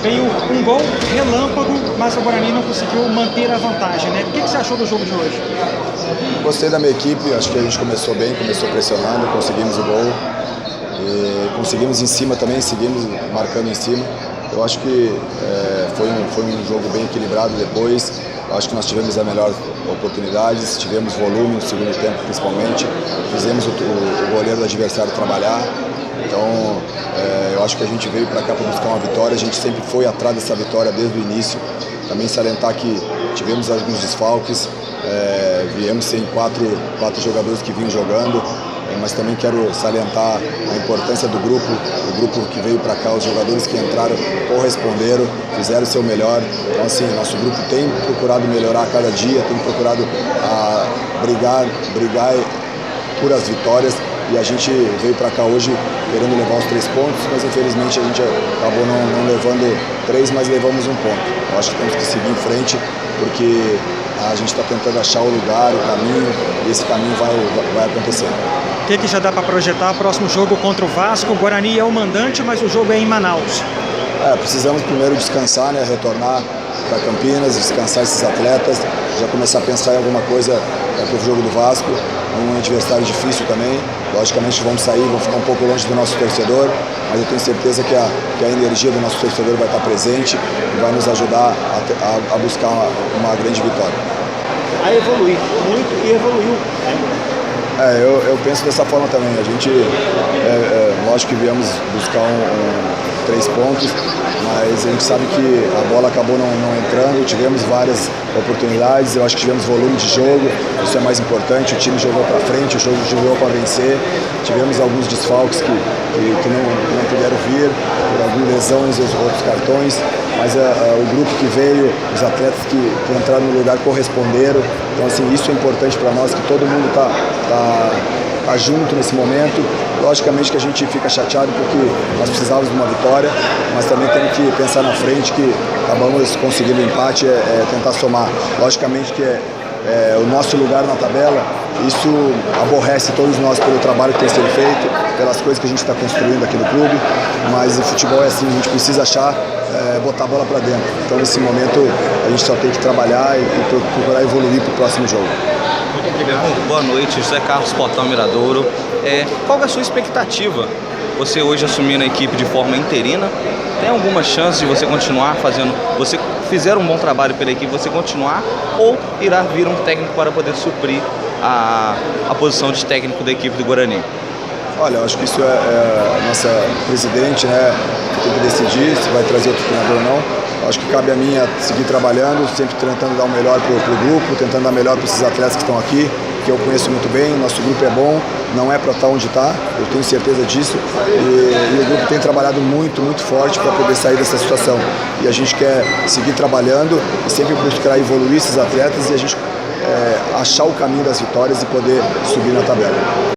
Veio um gol relâmpago, mas o Guarani não conseguiu manter a vantagem, né? O que você achou do jogo de hoje? Gostei da minha equipe, acho que a gente começou bem, começou pressionando, conseguimos o gol. E conseguimos em cima também, seguimos marcando em cima. Eu acho que foi um jogo bem equilibrado depois. Eu acho que nós tivemos a melhor oportunidades, tivemos volume no segundo tempo principalmente. Fizemos o goleiro do adversário trabalhar. Então, eu acho que a gente veio para cá para buscar uma vitória. A gente sempre foi atrás dessa vitória desde o início. Também salientar que tivemos alguns desfalques. Viemos sem quatro jogadores que vinham jogando. Mas também quero salientar a importância do grupo, o grupo que veio para cá, os jogadores que entraram corresponderam, fizeram o seu melhor. Então, assim, nosso grupo tem procurado melhorar a cada dia, tem procurado brigar por as vitórias, e a gente veio para cá hoje querendo levar os 3 pontos, mas infelizmente a gente acabou não levando 3, mas levamos 1 ponto. Eu acho que temos que seguir em frente, porque a gente está tentando achar o lugar, o caminho, e esse caminho vai acontecer. O que já dá para projetar o próximo jogo contra o Vasco? O Guarani é o mandante, mas o jogo é em Manaus. Precisamos primeiro descansar, né? Retornar para Campinas, descansar esses atletas, já começar a pensar em alguma coisa para o jogo do Vasco. Um adversário difícil também. Logicamente vamos sair, vamos ficar um pouco longe do nosso torcedor, mas eu tenho certeza que a energia do nosso torcedor vai estar presente e vai nos ajudar a buscar uma grande vitória. A evoluir muito e evoluiu. Eu penso dessa forma também. A gente, lógico que viemos buscar 3 pontos, mas a gente sabe que a bola acabou não entrando, tivemos várias oportunidades, eu acho que tivemos volume de jogo, isso é mais importante, o time jogou para frente, o jogo jogou para vencer, tivemos alguns desfalques que não puderam vir, por algumas lesões e outros cartões, mas o grupo que veio, os atletas que entraram no lugar corresponderam, então assim, isso é importante para nós, que todo mundo tá junto nesse momento. Logicamente que a gente fica chateado porque nós precisávamos de uma vitória, mas também temos que pensar na frente que acabamos conseguindo o empate, tentar somar. Logicamente que o nosso lugar na tabela, isso aborrece todos nós pelo trabalho que tem sido feito, pelas coisas que a gente está construindo aqui no clube, mas o futebol é assim, a gente precisa botar a bola para dentro. Então nesse momento a gente só tem que trabalhar e procurar evoluir para o próximo jogo. Muito obrigado. Boa noite, José Carlos, Portal Miradouro. Qual é a sua expectativa? Você hoje assumindo a equipe de forma interina, tem alguma chance de você continuar fazendo? Você fizer um bom trabalho pela equipe, você continuar, ou irá vir um técnico para poder suprir a posição de técnico da equipe do Guarani? Olha, eu acho que isso é a nossa presidente, né, que tem que decidir se vai trazer outro treinador ou não. Eu acho que cabe a mim seguir trabalhando, sempre tentando dar o melhor para o grupo, tentando dar o melhor para esses atletas que estão aqui, que eu conheço muito bem. Nosso grupo é bom, não é para estar onde está, eu tenho certeza disso. E o grupo tem trabalhado muito, muito forte para poder sair dessa situação. E a gente quer seguir trabalhando e sempre buscar evoluir esses atletas e a gente achar o caminho das vitórias e poder subir na tabela.